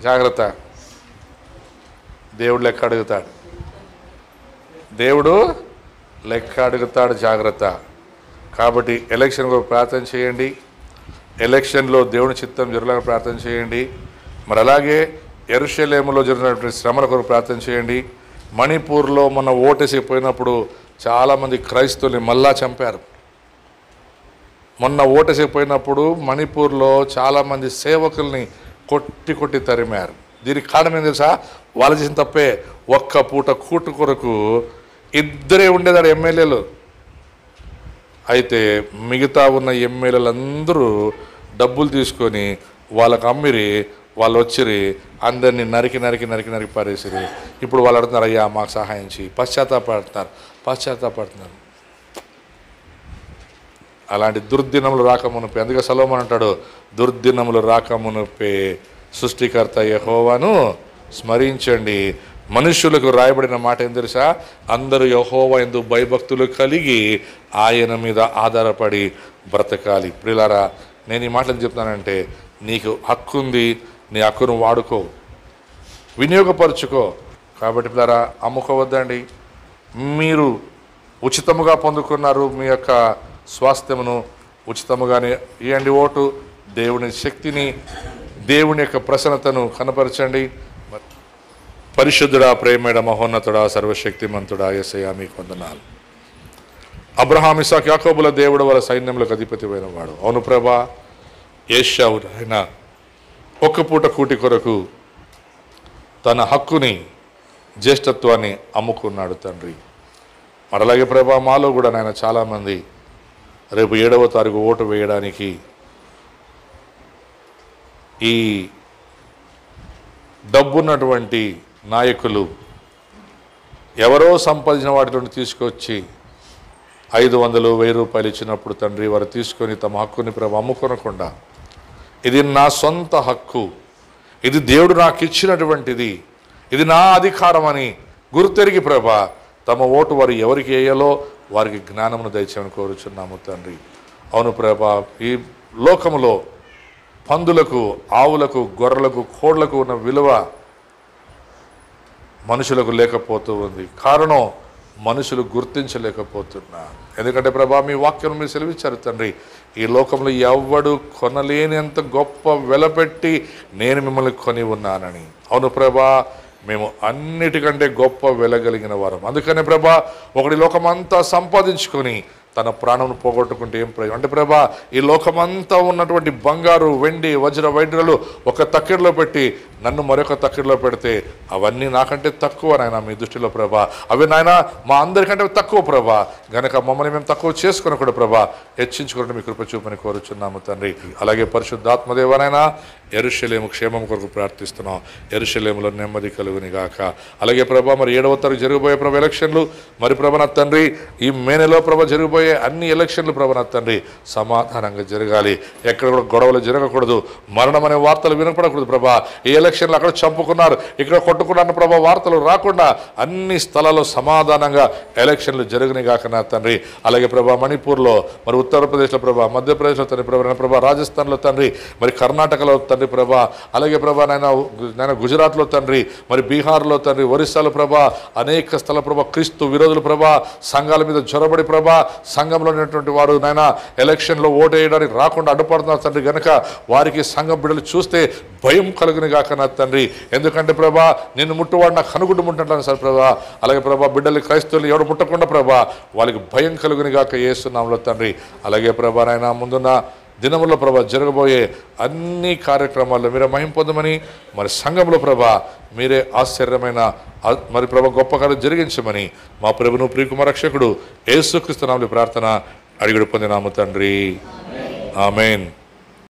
జాగ్రత్త, దేవుడు లెక్క అడుగుతాడు. దేవుడు లెక్క అడుగుతాడు, జాగ్రత్త. కాబట్టి ఎలక్షన్ కొరకు ప్రార్థన చేయండి. ఎలక్షన్లో దేవుని చిత్తం జరగాలని ప్రార్థన చేయండి. మరి అలాగే యెరూషలేములో జరిగినటువంటి శ్రమల కొరకు ప్రార్థన చేయండి. మణిపూర్లో మొన్న ఓటేసి పోయినప్పుడు చాలామంది క్రైస్తవుల్ని మళ్ళా చంపారు. మొన్న ఓటేసి పోయినప్పుడు మణిపూర్లో చాలామంది సేవకుల్ని కొట్టి కొట్టి తరిమారు. దీనికి కారణం ఏం తెలుసా? వాళ్ళు చేసిన తప్పే. ఒక్క పూట కూటు కొరకు ఇద్దరే ఉండేదారు ఎమ్మెల్యేలు. అయితే మిగతా ఉన్న ఎమ్మెల్యేలందరూ డబ్బులు తీసుకొని వాళ్ళకు అమ్మిరి, వాళ్ళు వచ్చిరి, అందరినీ నరికి నరికి నరికి నరికి పారేసిరి. ఇప్పుడు వాళ్ళు అడుగుతున్నారు, అయ్యా మాకు సహాయం చేయి. పశ్చాత్తాపడుతున్నారు. అలాంటి దుర్దినములు రాకమునుపే, అందుకే సొలొమోను అంటాడు, దుర్దినములు రాకమునుపే సృష్టికర్త యెహోవాను స్మరించండి. మనుష్యులకు రాయబడిన మాట ఏం తెలుసా? అందరూ యెహోవా యందు భయభక్తులు కలిగి ఆయన మీద ఆధారపడి బ్రతకాలి. ప్రియులారా, నేను ఈ మాటలు చెప్తానంటే, నీకు హక్కు ఉంది, నీ హక్కును వాడుకో, వినియోగపరుచుకో. కాబట్టి ప్రియులారా, అమ్ముకోవద్దండి. మీరు ఉచితముగా పొందుకున్నారు, మీ యొక్క స్వాస్థ్యమును ఉచితముగానే ఇవ్వండి ఓటు. దేవుని శక్తిని, దేవుని యొక్క ప్రసన్నతను కనపరచండి. పరిశుద్ధుడా, ప్రేమేడ, మహోన్నతుడా, సర్వశక్తిమంతుడా యేసయ్యా మీకు వందనాలు. అబ్రహాము, ఇస్సాకు, యాకోబుల దేవుడు, వాళ్ళ సైన్యములకు అధిపతి అయిన వాడు. అవును ప్రభా, ఏశావు ఆయన ఒక్క పూట కూటి కొరకు తన హక్కుని, జ్యేష్ఠత్వాన్ని అమ్ముకున్నాడు తండ్రి. మరి అలాగే ప్రభా, మాలో కూడా నాయన చాలామంది రేపు 7వ తారీఖు ఓటు వేయడానికి ఈ డబ్బున్నటువంటి నాయకులు ఎవరో సంపాదించిన వాటిలో తీసుకొచ్చి 500, 1000 రూపాయలు ఇచ్చినప్పుడు తండ్రి, వారు తీసుకొని తమ హక్కుని ప్రభు అమ్ముకొనకుండా, ఇది నా సొంత హక్కు, ఇది దేవుడు నాకు ఇచ్చినటువంటిది, ఇది నా అధికారం అని గుర్తెరిగి ప్రభా, తమ ఓటు వారు ఎవరికి వేయాలో వారికి జ్ఞానమును దయచేయమని కోరుచున్నాము తండ్రి. అవును ప్రభా, ఈ లోకములో పందులకు, ఆవులకు, గొర్రెలకు, కోళ్లకు ఉన్న విలువ మనుషులకు లేకపోతూ ఉంది. కారణం, మనుషులు గుర్తించలేకపోతున్నారు. ఎందుకంటే ప్రభా, మీ వాక్యం మీరు సెలవిచ్చారు తండ్రి, ఈ లోకంలో ఎవ్వడు కొనలేనంత గొప్ప వెలపెట్టి నేను మిమ్మల్ని కొని ఉన్నానని. అవును ప్రభా, మేము అన్నిటికంటే గొప్ప వెలగలిగిన వారం. అందుకనే ప్రభా, ఒకటి లోకమంతా సంపాదించుకొని తన ప్రాణం పోగొట్టుకుంటే ఏం ప్రయోజనం? అంటే ప్రభా, ఈ లోకమంతా ఉన్నటువంటి బంగారు, వెండి, వజ్ర వైఢ్యులు ఒక తక్కిడిలో పెట్టి నన్ను మరొక తక్కిడిలో పెడితే అవన్నీ నాకంటే తక్కువ నాయన మీ దృష్టిలో ప్రభా. అవి నాయన మా అందరికంటే తక్కువ ప్రభా. గనక మమ్మల్ని మేము తక్కువ చేసుకుని కూడా ప్రభా హెచ్చించుకుంటే మీ కృప చూపని కోరుచున్నాము తండ్రి. అలాగే పరిశుద్ధాత్మదేవనైనా యెరూషలేము క్షేమం కొరకు ప్రార్థిస్తున్నాం. యెరూషలేములో నెమ్మది కలుగుని గాక. అలాగే ప్రభా, మరి 7వ తారీఖు జరగబోయే ప్రభా ఎలక్షన్లు, మరి ప్రభా నా తండ్రి, ఈ మే నెలలో ప్రభా జరగబోయే అన్ని ఎలక్షన్లు ప్రభా నా తండ్రి సమాధానంగా జరగాలి. ఎక్కడ కూడా గొడవలు జరగకూడదు, మరణం అనే వార్తలు వినపడకూడదు ప్రభా. ఈ ఎలక్షన్లు అక్కడ చంపుకున్నారు, ఇక్కడ కొట్టుకున్నారు ప్రభా, వార్తలు రాకుండా అన్ని స్థలాల్లో సమాధానంగా ఎలక్షన్లు జరుగుని గాక నా తండ్రి. అలాగే ప్రభా మణిపూర్లో, మరి ఉత్తరప్రదేశ్లో ప్రభా, మధ్యప్రదేశ్లో తండ్రి ప్రభా, రాజస్థాన్లో తండ్రి, మరి కర్ణాటకలో తండ్రి ప్రభా, అలాగే ప్రభా నాయన గుజరాత్లో తండ్రి, మరి బీహార్లో తండ్రి, ఒరిస్సాలో ప్రభా, అనేక స్థల ప్రభా క్రీస్తు విరోధులు ప్రభా సంఘాల మీద జ్వరబడి ప్రభా, సంఘంలో ఉన్నటువంటి వారు నాయన ఎలక్షన్లో ఓటు వేయడానికి రాకుండా అడ్డుపడుతున్నారు తండ్రి. గనక వారికి సంఘం బిడ్డలు చూస్తే భయం కలుగుని గాక నా తండ్రి. ఎందుకంటే ప్రభా, నిన్ను ముట్టువాడు నాకు కనుగుడ్డు ముట్టినట్టు సార్ ప్రభా. అలాగే ప్రభా, బిడ్డలు క్రైస్తవులు ఎవడు ముట్టకుండా ప్రభా వాళ్ళకి భయం కలుగుని గాక యేసునామములో తండ్రి. అలాగే ప్రభా నాయన ముందున్న దినములో ప్రభా జరగబోయే అన్ని కార్యక్రమాల్లో మీరే మహిమ పొందమని, మరి సంఘంలో ప్రభా మీరే ఆశ్చర్యమైన మరి ప్రభా గొప్ప కార్యం జరిగించమని మా ప్రభును ప్రియకుమార రక్షకుడు యేసుక్రీస్తు నామములో ప్రార్థన అడిగి పొందినాము తండ్రి. ఆమేన్.